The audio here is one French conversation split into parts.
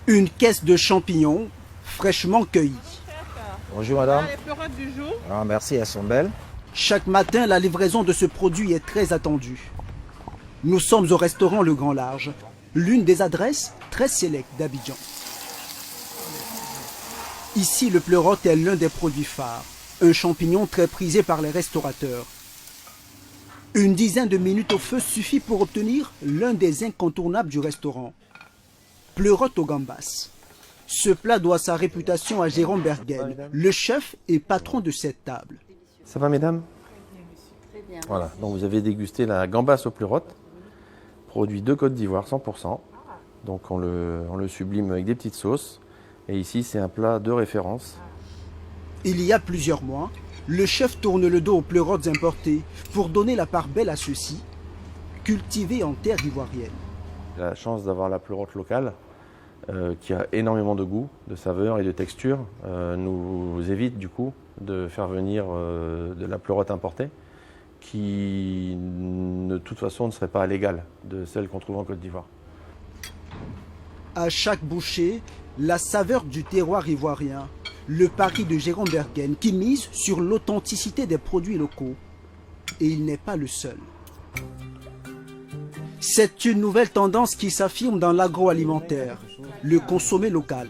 Une caisse de champignons fraîchement cueillis. Bonjour madame. Les pleurotes du jour. Ah, merci, elles sont belles. Chaque matin, la livraison de ce produit est très attendue. Nous sommes au restaurant Le Grand Large, l'une des adresses très sélectes d'Abidjan. Ici, le pleurote est l'un des produits phares, un champignon très prisé par les restaurateurs. Une dizaine de minutes au feu suffit pour obtenir l'un des incontournables du restaurant. Pleurote au gambas. Ce plat doit sa réputation à Jérôme Bergen, le chef et patron de cette table. Ça va mesdames? Très bien. Voilà, donc vous avez dégusté la gambas au pleurote, produit de Côte d'Ivoire 100%. Donc on le sublime avec des petites sauces. Et ici c'est un plat de référence. Il y a plusieurs mois, le chef tourne le dos aux pleurotes importés pour donner la part belle à ceux-ci, cultivés en terre ivoirienne. J'ai la chance d'avoir la pleurote locale qui a énormément de goût, de saveur et de texture. Nous évite du coup de faire venir de la pleurote importée qui de toute façon ne serait pas à l'égal de celle qu'on trouve en Côte d'Ivoire. À chaque bouchée, la saveur du terroir ivoirien, le pari de Jérôme Bergen qui mise sur l'authenticité des produits locaux. Et il n'est pas le seul. C'est une nouvelle tendance qui s'affirme dans l'agroalimentaire, le consommer local.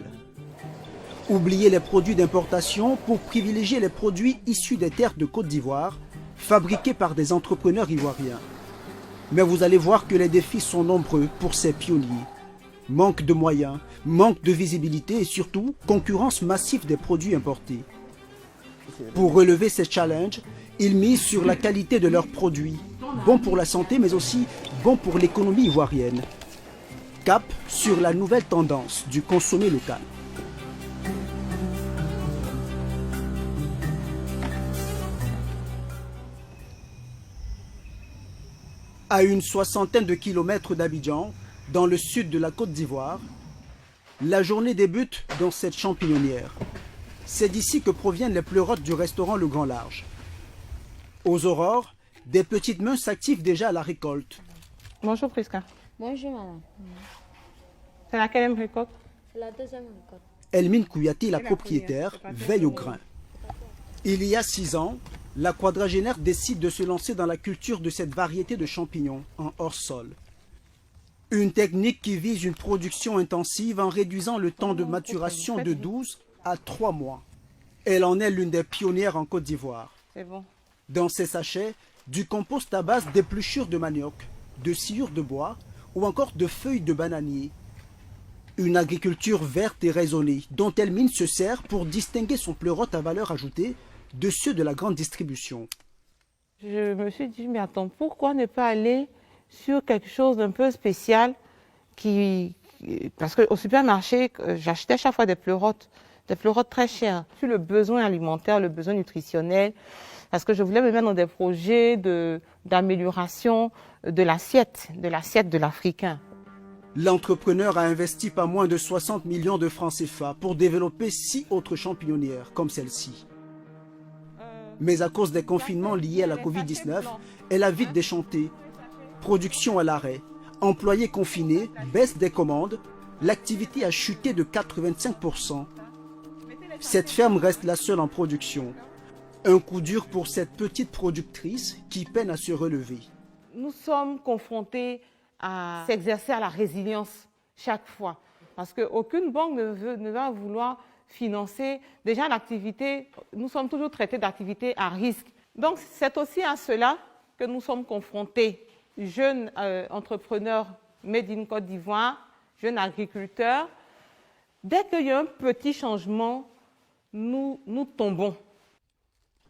Oubliez les produits d'importation pour privilégier les produits issus des terres de Côte d'Ivoire, fabriqués par des entrepreneurs ivoiriens. Mais vous allez voir que les défis sont nombreux pour ces pionniers. Manque de moyens, manque de visibilité et surtout concurrence massive des produits importés. Pour relever ces challenges, ils misent sur la qualité de leurs produits, bons pour la santé mais aussi bons pour l'économie ivoirienne. Cap sur la nouvelle tendance du consommer local. À une soixantaine de kilomètres d'Abidjan, dans le sud de la Côte d'Ivoire, la journée débute dans cette champignonnière. C'est d'ici que proviennent les pleurotes du restaurant Le Grand Large. Aux aurores, des petites mains s'activent déjà à la récolte. Bonjour Prisca. Bonjour madame. C'est laquelle récolte? C'est la deuxième récolte. Elmine Kouyati, la propriétaire, veille au grain. Il y a 6 ans, la quadragénaire décide de se lancer dans la culture de cette variété de champignons en hors-sol. Une technique qui vise une production intensive en réduisant le temps de maturation de 12 à 3 mois. Elle en est l'une des pionnières en Côte d'Ivoire. C'est bon. Dans ces sachets, du compost à base d'épluchures de manioc, de sciure de bois ou encore de feuilles de bananier. Une agriculture verte et raisonnée dont Elmine se sert pour distinguer son pleurote à valeur ajoutée de ceux de la grande distribution. Je me suis dit, mais attends, pourquoi ne pas aller sur quelque chose d'un peu spécial parce qu'au supermarché, j'achetais chaque fois des pleurotes très chères. Sur le besoin alimentaire, le besoin nutritionnel, parce que je voulais me mettre dans des projets d'amélioration de l'assiette de l'Africain. L'entrepreneur a investi pas moins de 60 millions de francs CFA pour développer 6 autres champignonnières comme celle-ci. Mais à cause des confinements liés à la Covid-19, elle a vite déchanté. Production à l'arrêt, employés confinés, baisse des commandes, l'activité a chuté de 85%. Cette ferme reste la seule en production. Un coup dur pour cette petite productrice qui peine à se relever. Nous sommes confrontés à s'exercer à la résilience chaque fois. Parce qu'aucune banque ne va vouloir financer déjà l'activité. Nous sommes toujours traités d'activité à risque. Donc c'est aussi à cela que nous sommes confrontés. Jeunes entrepreneurs made in Côte d'Ivoire, jeunes agriculteurs. Dès qu'il y a un petit changement, nous tombons.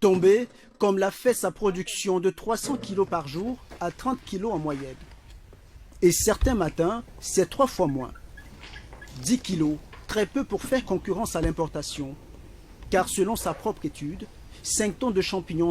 Tomber, comme l'a fait sa production de 300 kg par jour à 30 kg en moyenne. Et certains matins, c'est 3 fois moins. 10 kg, très peu pour faire concurrence à l'importation. Car selon sa propre étude, 5 tonnes de champignons